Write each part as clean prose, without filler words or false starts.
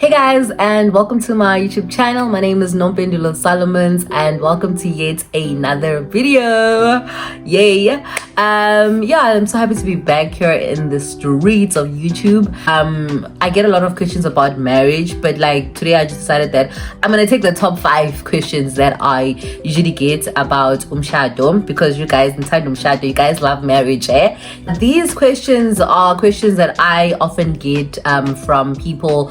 Hey guys, and welcome to my YouTube channel. My name is Nompendulo Solomons, and welcome to yet another video. Yay! I'm so happy to be back here in the streets of YouTube. I get a lot of questions about marriage, but like today I just decided that I'm gonna take the top 5 questions that I usually get about umshado, because you guys inside umshado, you guys love marriage, eh? These questions are questions that I often get from people,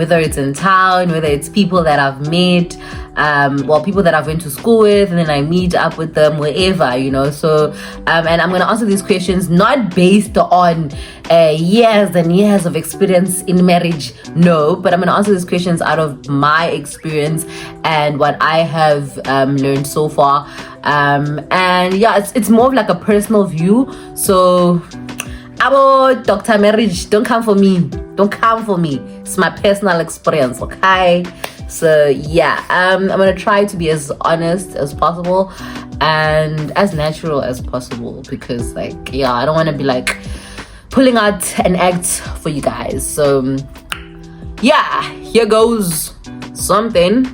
whether it's in town, whether it's people that I've met, people that I've went to school with, and then I meet up with them wherever, so and I'm going to answer these questions not based on years and years of experience in marriage, no, but I'm going to answer these questions out of my experience and what I have learned so far, it's more of like a personal view. So about Dr. Marriage, don't come for me. It's my personal experience, okay? So I'm gonna try to be as honest as possible and as natural as possible, because I don't want to be like pulling out an act for you guys. So here goes something.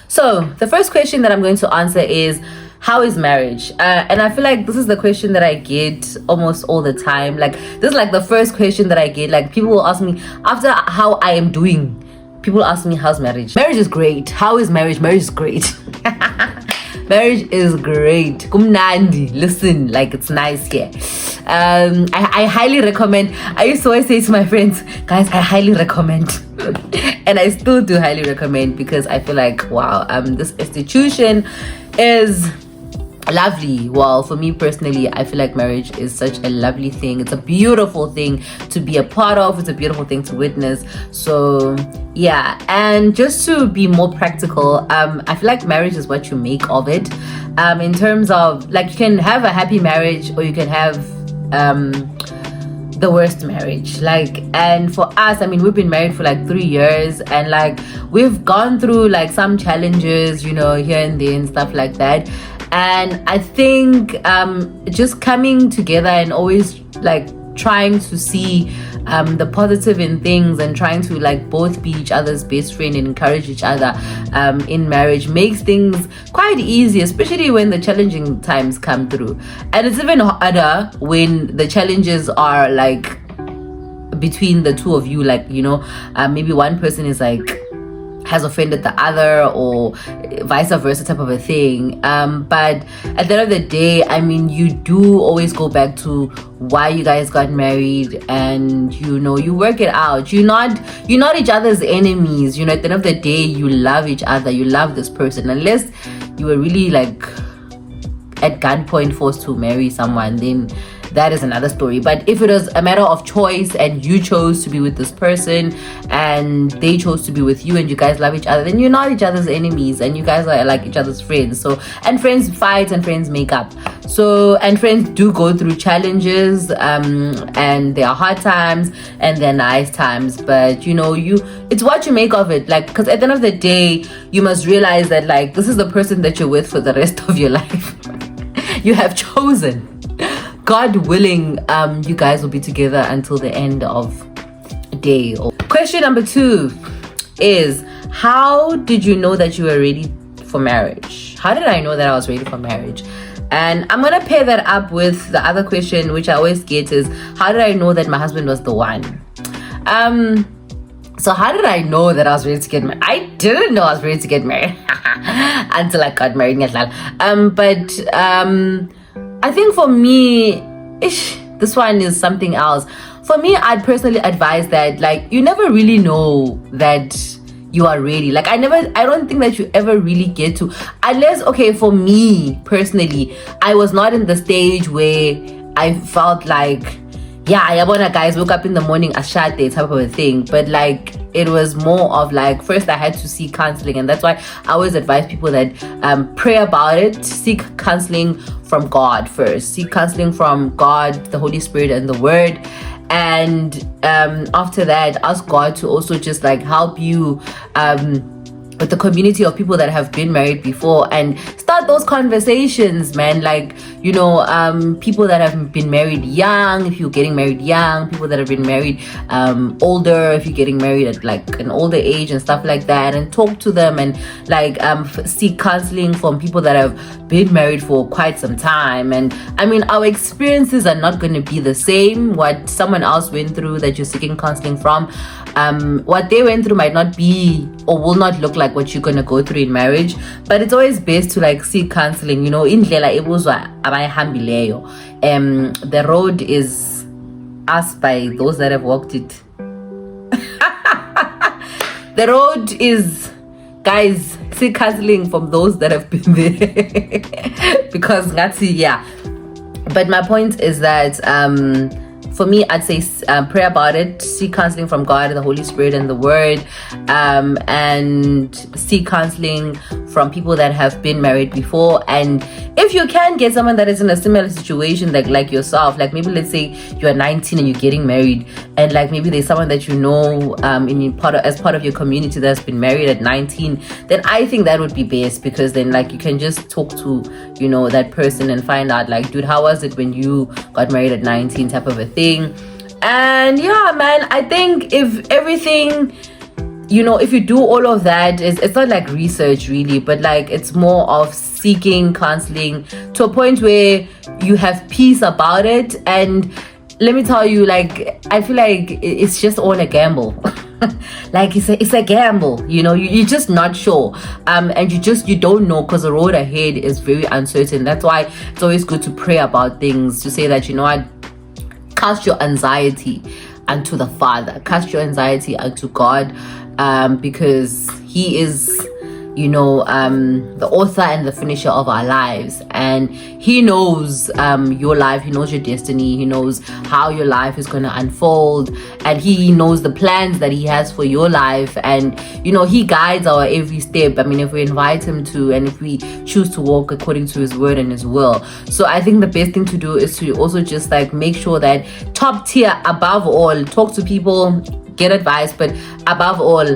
So the first question that I'm going to answer is, how is marriage? And I feel like this is the question that I get almost all the time. Like, this is like the first question that I get. Like, people will ask me after how I am doing. People ask me, how's marriage? Marriage is great. How is marriage? Marriage is great. Marriage is great. Kumnandi. Listen, like, it's nice here. I highly recommend. I used to always say to my friends, guys, I highly recommend. And I still do highly recommend, because I feel like, wow, this institution is lovely. Well, for me personally, I feel like marriage is such a lovely thing. It's a beautiful thing to be a part of. It's a beautiful thing to witness. So and just to be more practical, I feel like marriage is what you make of it. In terms of, like, you can have a happy marriage, or you can have the worst marriage. Like, and for us, I mean, we've been married for like 3 years, and like we've gone through like some challenges, here and there and stuff like that. And I think just coming together and always like trying to see the positive in things, and trying to like both be each other's best friend and encourage each other in marriage makes things quite easy, especially when the challenging times come through. And it's even harder when the challenges are like between the two of you, like maybe one person is like has offended the other, or vice versa type of a thing. But at the end of the day, I mean, you do always go back to why you guys got married, and you work it out. You're not each other's enemies. At the end of the day, you love each other. You love this person, unless you were really like at gunpoint forced to marry someone, then that is another story. But if it was a matter of choice, and you chose to be with this person and they chose to be with you, and you guys love each other, then you're not each other's enemies, and you guys are like each other's friends. So, and friends fight and friends make up. So, and friends do go through challenges, and there are hard times and there are nice times, but it's what you make of it. Like, because at the end of the day, you must realize that like this is the person that you're with for the rest of your life. You have chosen. God willing, you guys will be together until the end of day. Question number 2 is, how did you know that you were ready for marriage? How did I know that I was ready for marriage? And I'm gonna pair that up with the other question, which I always get, is how did I know that my husband was the one? So how did I know that I was ready to get married? I didn't know I was ready to get married until I got married. I think for me, this one is something else. For me, I'd personally advise that like you never really know that you are ready. Like I don't think that you ever really get to, unless, okay, for me personally, I was not in the stage where I felt like, I want guys woke up in the morning ashate type of a thing. But like it was more of like, first I had to seek counseling, and that's why I always advise people that pray about it, seek counseling from God first, seek counseling from God, the Holy Spirit, and the Word. And after that, ask God to also just like help you with the community of people that have been married before and start those conversations, man. Like, people that have been married young, if you're getting married young, people that have been married older, if you're getting married at like an older age and stuff like that, and talk to them and like seek counseling from people that have been married for quite some time. And I mean, our experiences are not going to be the same. What someone else went through that you're seeking counseling from, what they went through might not be or will not look like what you're going to go through in marriage. But it's always best to like seek counseling, indlela ebuzwa abayihambileyo. The road is asked by those that have walked it. The road is, guys, seek counseling from those that have been there. Because that's it, yeah. But my point is that for me, I'd say pray about it, seek counseling from God, the Holy Spirit, and the Word, and seek counseling from people that have been married before. And if you can get someone that is in a similar situation, like yourself, like maybe let's say you're 19 and you're getting married, and like maybe there's someone that as part of your community that's been married at 19, then I think that would be best, because then like you can just talk to that person and find out like, dude, how was it when you got married at 19, type of a thing. And yeah, man, I think if everything, if you do all of that, it's not like research really, but like it's more of seeking counseling to a point where you have peace about it. And let me tell you, like, I feel like it's just all a gamble. Like it's a gamble, you're just not sure, and you don't know, because the road ahead is very uncertain. That's why it's always good to pray about things, to say that, what, cast your anxiety unto the Father, cast your anxiety unto God, because He is the author and the finisher of our lives, and He knows your life, He knows your destiny, He knows how your life is going to unfold, and He knows the plans that He has for your life. And He guides our every step. I mean, if we invite Him to, and if we choose to walk according to His word and His will. So I think the best thing to do is to also just like make sure that top tier, above all, talk to people, get advice, but above all,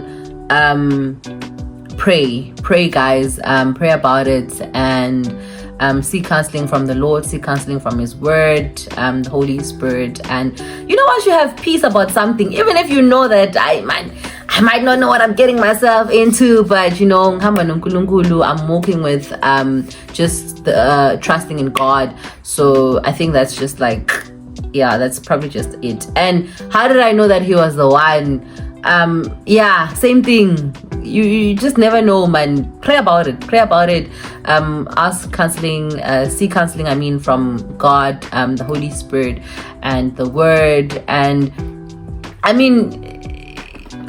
pray, guys. Pray about it, and seek counseling from the Lord, seek counseling from His Word, the Holy Spirit. And once you have peace about something, even if you know that I might not know what I'm getting myself into, but I'm walking with just trusting in God. So I think that's just like, yeah, that's probably just it. And how did I know that He was the one? Same thing. You just never know, man. Pray about it. Ask counseling, seek counseling, from God, the Holy Spirit, and the Word. And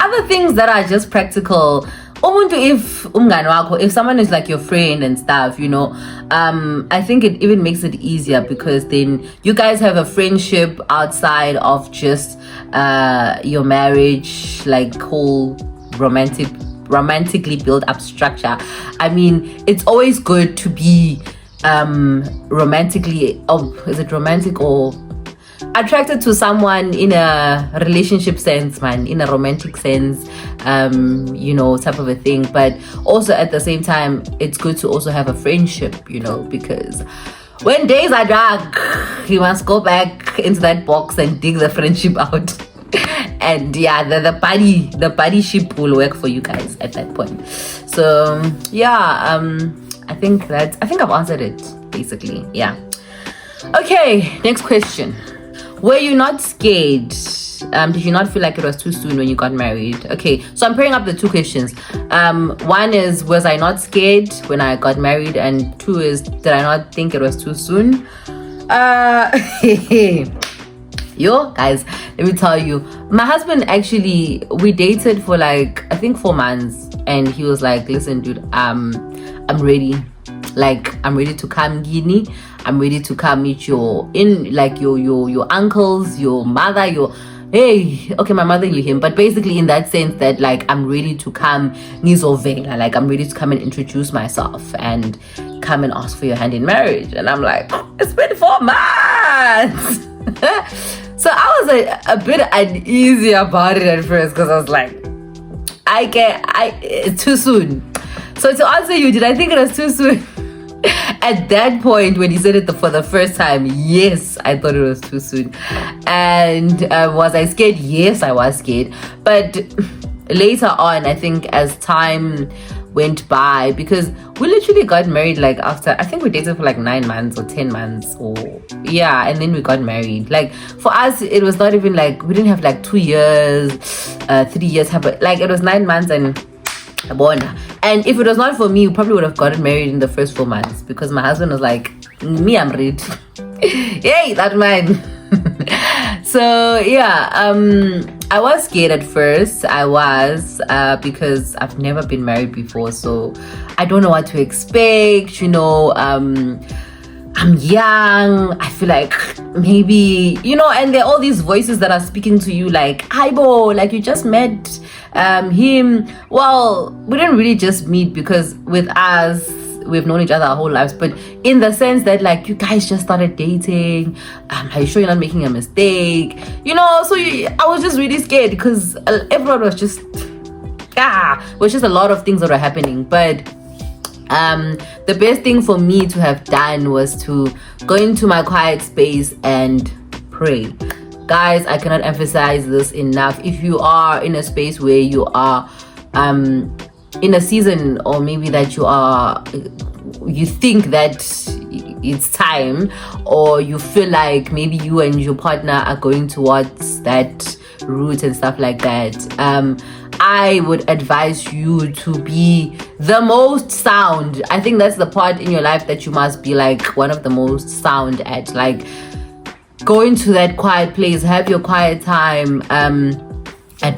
other things that are just practical. If someone is like your friend and stuff, I think it even makes it easier, because then you guys have a friendship outside of just your marriage, like whole romantically built up structure. It's always good to be romantically, is it romantic or attracted to someone in a relationship sense, man, in a romantic sense, type of a thing. But also at the same time, it's good to also have a friendship, because when days are dark, you must go back into that box and dig the friendship out. And yeah, the buddy ship will work for you guys at that point. So yeah, I think I've answered it basically. Yeah. Okay, next question. Were you not scared? Did you not feel like it was too soon when you got married? Okay, so I'm pairing up the two questions. One is, was I not scared when I got married? And two is, did I not think it was too soon? Yo, guys, let me tell you, my husband, actually, we dated for like, I think 4 months, and he was like, listen, dude, I'm ready. Like, I'm ready to come Guinea. I'm ready to come meet your uncles, your mother, okay, my mother knew him, but basically in that sense that like, I'm ready to come Nizovela, like I'm ready to come and introduce myself and come and ask for your hand in marriage. And I'm like, it's been 4 months. So I was a bit uneasy about it at first, because I was like, I it's too soon. So to answer you, did I think it was too soon? At that point, when he said it for the first time, yes, I thought it was too soon. And was I scared? Yes, I was scared. But later on, I think as time went by, because we literally got married like after, I think we dated for like 9 months or 10 months or yeah, and then we got married. Like for us, it was not even like, we didn't have like 2 years, 3 years, like it was 9 months and born. And if it was not for me, we probably would have gotten married in the first 4 months, because my husband was like, me, I'm ready. Yay, that man. So yeah, I was scared at first. I was because I've never been married before, so I don't know what to expect, I'm young. I feel like maybe, and there are all these voices that are speaking to you like, Aibo, like you just met him. Well, we didn't really just meet, because with us, we've known each other our whole lives, but in the sense that like you guys just started dating. Are you sure you're not making a mistake? So I was just really scared, because everyone was just, was just a lot of things that were happening. But the best thing for me to have done was to go into my quiet space and pray. Guys, I cannot emphasize this enough. If you are in a space where you are in a season, or maybe that you think that it's time, or you feel like maybe you and your partner are going towards that route and stuff like that, I would advise you to be the most sound. I think that's the part in your life that you must be like one of the most sound at. Like, go into that quiet place, have your quiet time, and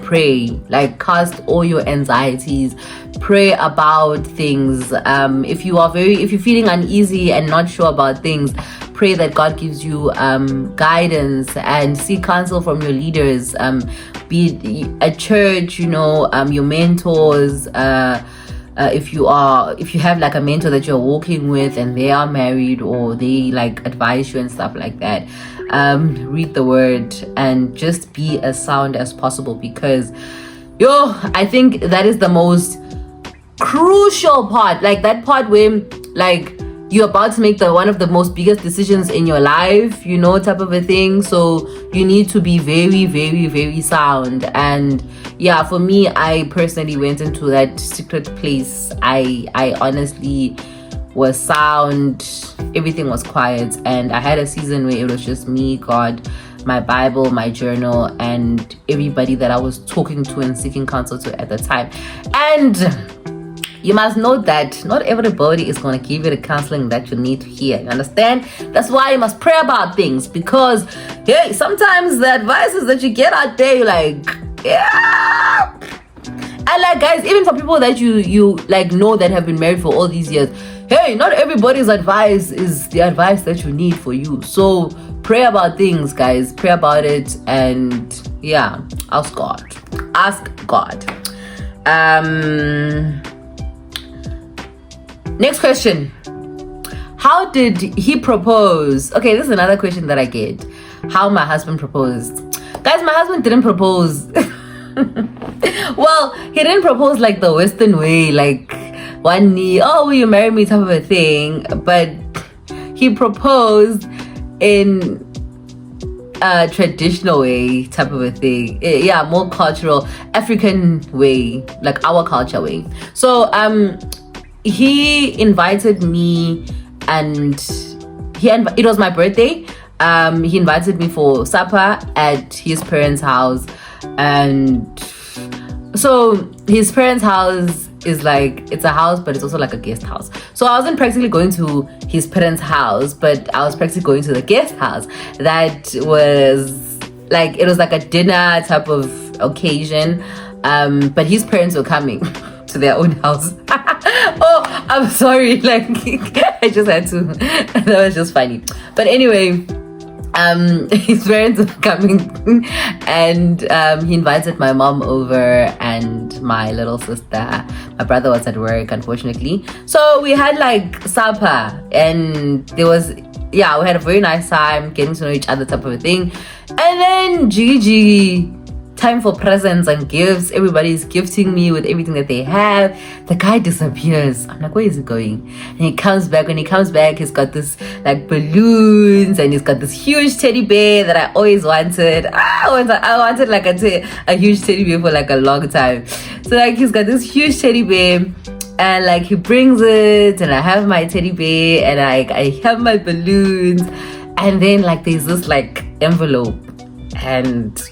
pray. Like, cast all your anxieties, pray about things. If you're feeling uneasy and not sure about things, pray that God gives you guidance, and seek counsel from your leaders, be it at church, your mentors. If you have like a mentor that you're working with and they are married, or they like advise you and stuff like that, read the word and just be as sound as possible, because I think that is the most crucial part, like that part where like you're about to make one of the most biggest decisions in your life, type of a thing. So you need to be very, very, very sound. And yeah, for me, I personally went into that secret place. I honestly was sound. Everything was quiet, and I had a season where it was just me, God, my Bible, my journal, and everybody that I was talking to and seeking counsel to at the time. And you must know that not everybody is going to give you the counseling that you need to hear. You understand? That's why you must pray about things, because hey, sometimes the advices that you get out there, you're like, yeah. And like, guys, even for people that you like know that have been married for all these years, hey, not everybody's advice is the advice that you need for you. So pray about things, guys. Pray about it, and yeah, ask God. Next question. How did he propose? Okay, this is another question that I get. How my husband proposed. Guys, my husband didn't propose. Well, he didn't propose like the Western way, like one knee, oh, will you marry me type of a thing. But he proposed in a traditional way type of a thing. Yeah, more cultural, African way, like our culture way. So, he invited me, and it was my birthday. He invited me for supper at his parents' house, and so his parents' house is like, it's a house, but it's also like a guest house. So I wasn't practically going to his parents' house, but I was practically going to the guest house. That was like, it was like a dinner type of occasion, but his parents were coming to their own house. Oh, I'm sorry, like I just had to, that was just funny. But anyway, his parents were coming, and he invited my mom over and my little sister. My brother was at work, unfortunately, so we had like supper, and there was, yeah, we had a very nice time getting to know each other type of a thing. And then Gigi time for presents and gifts. Everybody's gifting me with everything that they have. The guy disappears. I'm like, where is he going? And he comes back. When he comes back, he's got this like balloons, and he's got this huge teddy bear that I always wanted. I wanted like a huge teddy bear for like a long time. So like he's got this huge teddy bear, and like he brings it, and I have my teddy bear, and I have my balloons, and then like there's this like envelope, and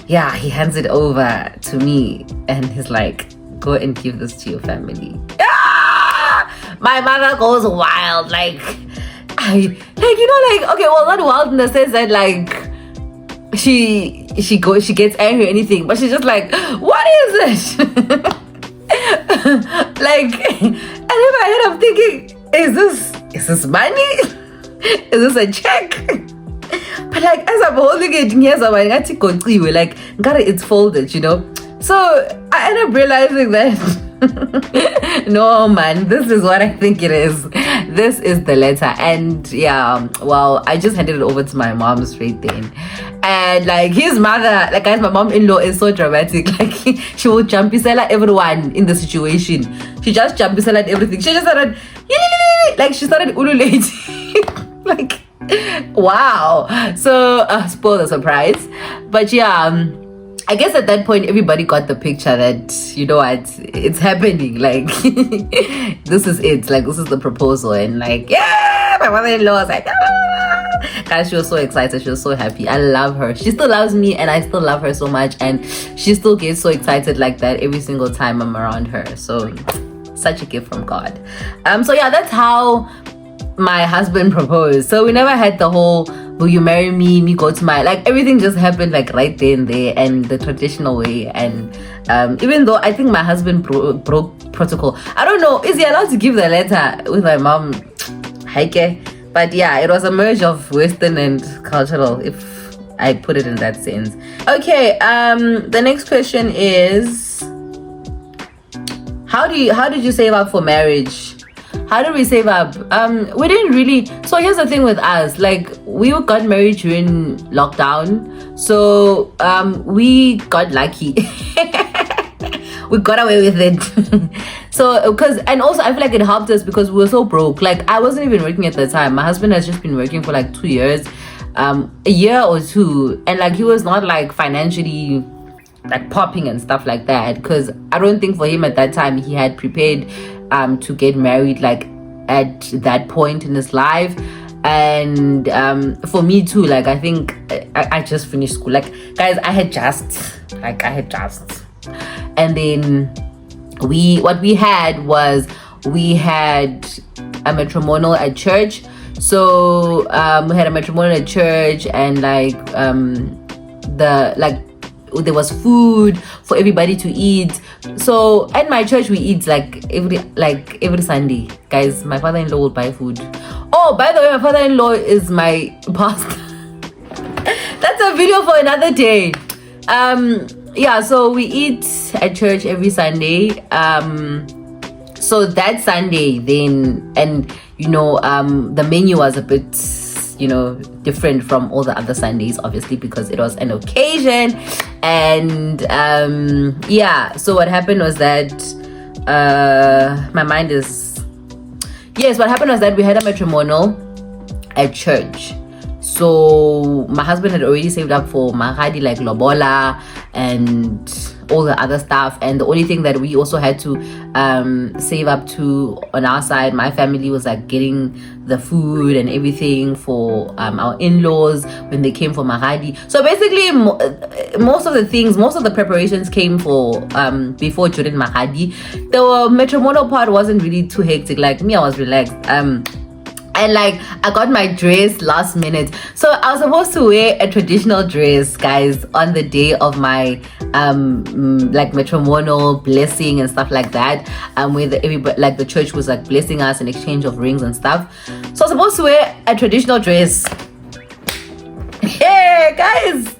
yeah, he hands it over to me, and he's like, go and give this to your family. My mother goes wild, like okay, well, not wild in the sense that like she gets angry or anything, but she's just like, what is it? Like, and in my head I'm thinking, is this money? Is this a check? But like as I'm holding it, like it's folded, so I end up realizing that no man, this is what I think it is. This is the letter. And yeah, well, I just handed it over to my mom straight then. And like his mother, like guys, my mom-in-law is so dramatic. Like she will jumpy-sell at everyone in the situation. She just jumpy-sell at everything. She just started like she started ululating. Like wow. So spoil the surprise. But yeah, I guess at that point everybody got the picture that it's happening. Like this is it. Like this is the proposal, and like my mother-in-law was like, guys, she was so excited. She was so happy. I love her. She still loves me, and I still love her so much, and she still gets so excited like that every single time I'm around her. So such a gift from God. So yeah, that's how my husband proposed. So we never had the whole will you marry me go to my, like everything just happened like right there and there, and the traditional way. And even though I think my husband broke protocol, I don't know, is he allowed to give the letter with my mom? Heike. But yeah, it was a merge of Western and cultural, if I put it in that sense. Okay, the next question is, how did you save up for marriage? How did we save up? We didn't really. So here's the thing with us, like we got married during lockdown, so we got lucky. We got away with it. So and also I feel like it helped us because we were so broke. Like I wasn't even working at the time. My husband has just been working for like 2 years, a year or two, and like he was not like financially like popping and stuff like that, because I don't think for him at that time he had prepared to get married like at that point in his life. And for me too, like I think I just finished school, like guys, I had just and then what we had was we had a matrimonial at church. So we had a matrimonial at church, and there was food for everybody to eat. So at my church we eat like every Sunday, guys. My father-in-law will buy food. Oh, by the way, my father-in-law is my pastor. That's a video for another day. Yeah, so we eat at church every Sunday. So that Sunday then, and the menu was a bit different from all the other Sundays, obviously, because it was an occasion. And yeah, so what happened was that what happened was that we had a matrimonial at church. So my husband had already saved up for mahadi, like lobola and all the other stuff, and the only thing that we also had to save up to on our side, my family, was like getting the food and everything for our in-laws when they came for mahadi. So basically most of the preparations came for before, during mahadi. The matrimonial part wasn't really too hectic. Like me, I was relaxed. And like I got my dress last minute. So I was supposed to wear a traditional dress, guys, on the day of my like matrimonial blessing and stuff like that. Where everybody, like the church was like blessing us in exchange of rings and stuff. So I was supposed to wear a traditional dress. Hey guys,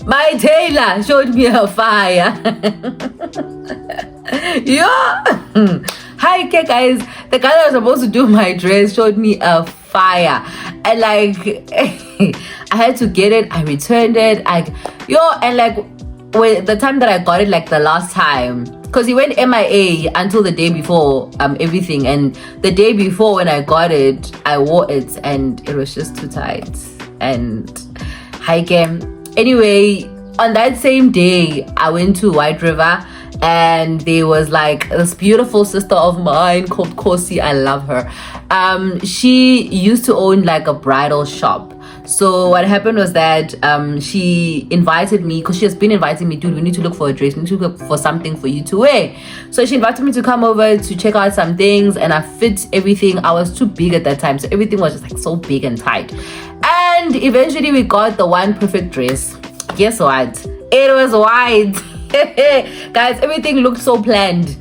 my tailor showed me a fire. Yeah. Hi, okay, guys. The guy that was supposed to do my dress showed me a fire. And like, I had to get it. I returned it. And like when the time that I got it, like the last time, because he went MIA until the day before everything, and the day before when I got it, I wore it and it was just too tight. And hi came. Anyway, on that same day, I went to White River, and there was like this beautiful sister of mine called Kosi. I love her. She used to own like a bridal shop. So what happened was that she invited me, because she has been inviting me, dude, we need to look for a dress, we need to look for something for you to wear. So she invited me to come over to check out some things, and I fit everything. I was too big at that time, so everything was just like so big and tight. And eventually we got the one perfect dress. Guess what? It was white. Guys, everything looked so planned.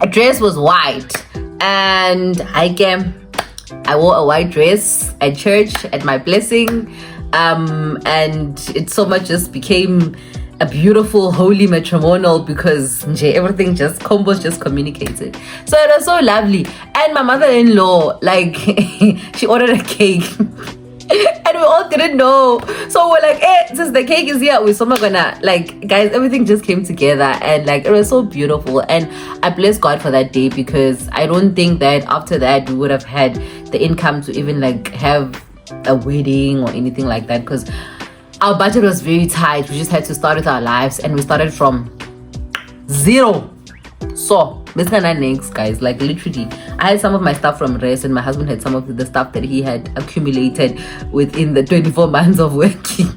A dress was white, and I wore a white dress at church at my blessing, and it so much just became a beautiful holy matrimonial, because everything just combos just communicated. So it was so lovely. And my mother-in-law, like she ordered a cake. And we all didn't know, so we're like, since the cake is here, we're so much gonna, like, guys, everything just came together, and like it was so beautiful. And I bless God for that day, because I don't think that after that we would have had the income to even like have a wedding or anything like that, because our budget was very tight. We just had to start with our lives, and we started from zero. So this kind of next, guys, like literally I had some of my stuff from rest, and my husband had some of the stuff that he had accumulated within the 24 months of working.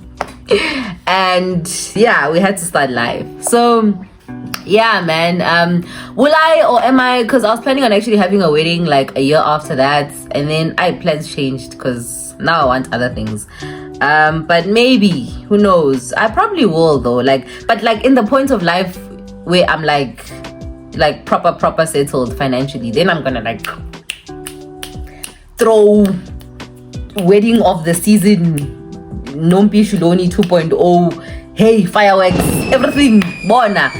And yeah, we had to start life. So yeah, man, will I or am I, because I was planning on actually having a wedding like a year after that, and then plans changed because now I want other things. But maybe, who knows, I probably will though, like, but like in the point of life where I'm like proper settled financially, then I'm gonna like throw wedding of the season, Nompi Shuloni 2.0, hey, fireworks, everything, bona,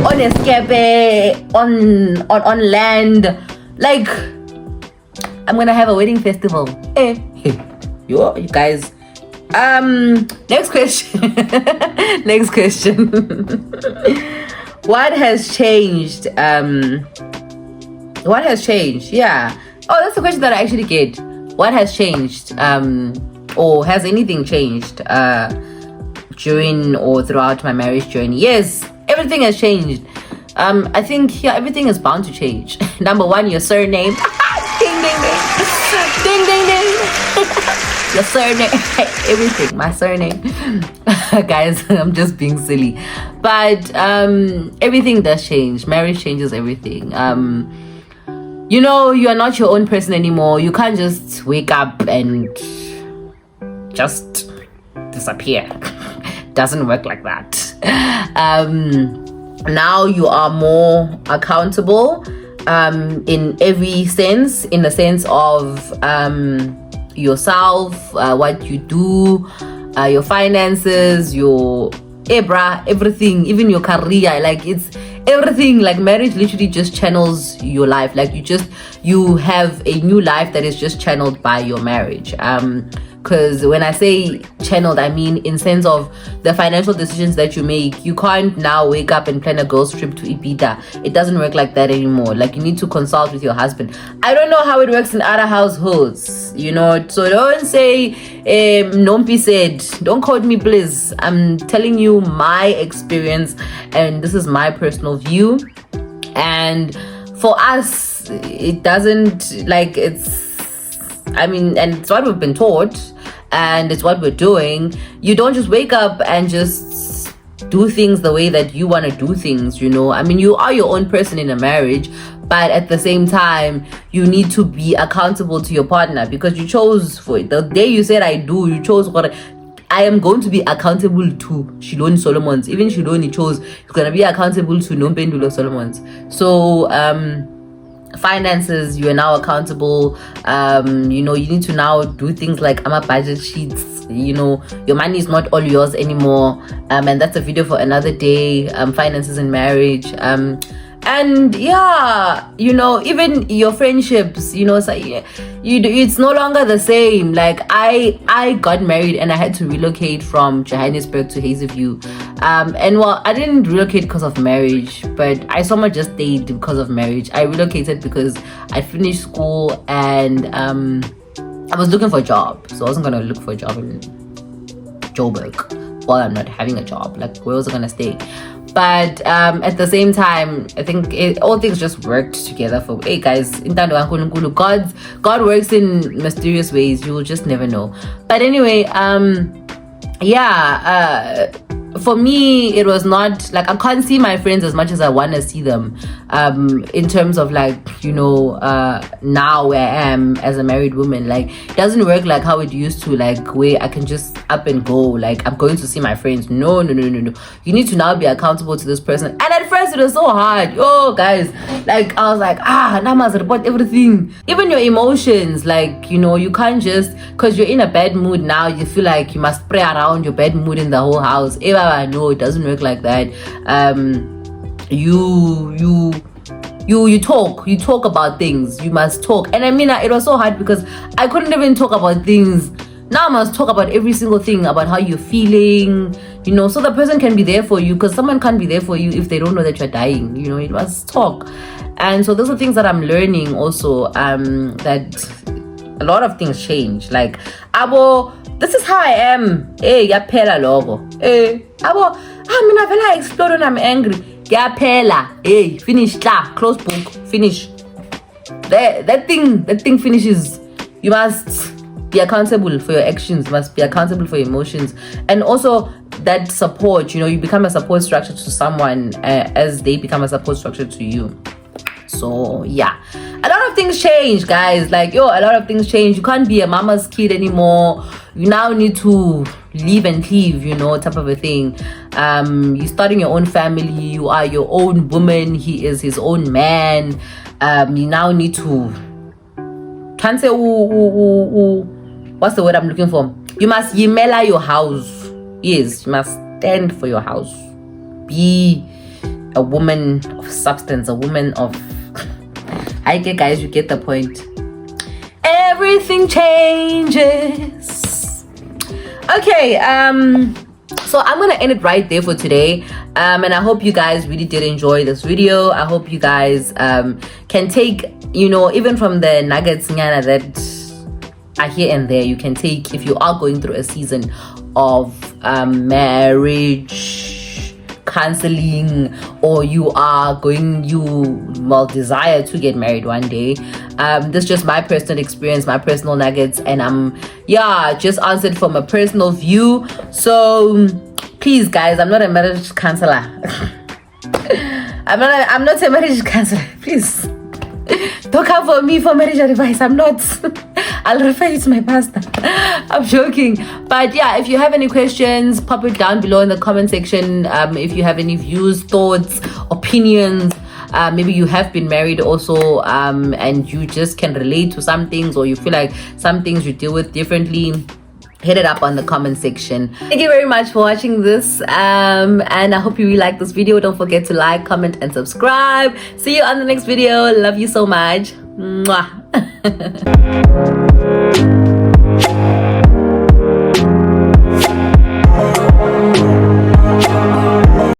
on escape, on land, like I'm gonna have a wedding festival. Hey, you guys. Next question. Next question. What has changed? What has changed? Yeah. Oh, that's the question that I actually get. What has changed? Or has anything changed during or throughout my marriage journey? Yes, everything has changed. I think everything is bound to change. Number one, your surname. Ding ding ding. Ding ding ding. Your surname, everything, my surname. Guys, I'm just being silly, but everything does change. Marriage changes everything. You know, you are not your own person anymore. You can't just wake up and just disappear. Doesn't work like that. Now you are more accountable in every sense, in the sense of yourself, what you do, your finances, your everything, even your career, like it's everything. Like marriage literally just channels your life. Like you have a new life that is just channeled by your marriage. Because when I say channeled, I mean in sense of the financial decisions that you make. You can't now wake up and plan a girl's trip to Ibiza. It doesn't work like that anymore. Like you need to consult with your husband. I don't know how it works in other households, you know. So don't say Nompi said. Don't quote me, please. I'm telling you my experience, and this is my personal view. And for us, it doesn't, like, it's, I mean, and it's what we've been taught, and it's what we're doing. You don't just wake up and just do things the way that you want to do things, you know. I mean, you are your own person in a marriage, but at the same time, you need to be accountable to your partner, because you chose for it. The day you said I do, you chose what I am going to be accountable to Shiloni Solomons. Even Shiloni chose he's going to be accountable to Nompendulo Solomons. So, finances, you are now accountable. You know, you need to now do things like budget sheets. You know, your money is not all yours anymore, and that's a video for another day. Finances in marriage. And yeah, you know, even your friendships, you know, so it's no longer the same. Like I got married and I had to relocate from Johannesburg to Hazyview. And well, I didn't relocate because of marriage, but I so much just stayed because of marriage. I relocated because I finished school and I was looking for a job, so I wasn't gonna look for a job in Joburg while I'm not having a job. Like, where was I gonna stay? But at the same time, I think all things just worked together for, hey guys, God works in mysterious ways. You will just never know. But anyway, for me, it was not like I can't see my friends as much as I want to see them, in terms of like, you know, now where I am as a married woman. Like, it doesn't work like how it used to, like where I can just up and go, like I'm going to see my friends. No, you need to now be accountable to this person. And at first it was so hard. Oh guys, like I was like, now I must report everything, even your emotions. Like, you know, you can't just because you're in a bad mood now, you feel like you must spray around your bad mood in the whole house. No, it doesn't work like that. You talk about things. You must talk. And I mean, it was so hard because I couldn't even talk about things. Now I must talk about every single thing, about how you're feeling, you know, so the person can be there for you, because someone can't be there for you if they don't know that you're dying. You know, you must talk. And so those are things that I'm learning also, that a lot of things change. Like, this is how I am. Hey, yaphela logo. Hey, mina vele explode when I'm angry. Yaphela. Hey, finish. Close book. Finish. That thing finishes. You must be accountable for your actions. You must be accountable for your emotions. And also that support, you know, you become a support structure to someone as they become a support structure to you. So yeah, a lot of things change, guys. Like, a lot of things change. You can't be a mama's kid anymore. You now need to live and leave, you know, type of a thing. You're starting your own family. You are your own woman. He is his own man. You now need to, can't say what's the word I'm looking for? You must yimela your house. Yes, you must stand for your house. Be a woman of substance, a woman of okay guys, you get the point. Everything changes. Okay, so I'm gonna end it right there for today, and I hope you guys really did enjoy this video. I hope you guys can take, you know, even from the nuggets that are here and there, you can take if you are going through a season of marriage counseling, or you desire to get married one day. This is just my personal experience, my personal nuggets, and I'm just answered from a personal view. So please guys, I'm not a marriage counselor. I'm not a marriage counselor. Please don't come for me for marriage advice. I'm not. I'll refer you to my pastor. I'm joking. But yeah, if you have any questions, pop it down below in the comment section. If you have any views, thoughts, opinions, maybe you have been married also, and you just can relate to some things, or you feel like some things you deal with differently, hit it up on the comment section. Thank you very much for watching this, and I hope you really like this video. Don't forget to like, comment, and subscribe. See you on the next video. Love you so much. Mwah.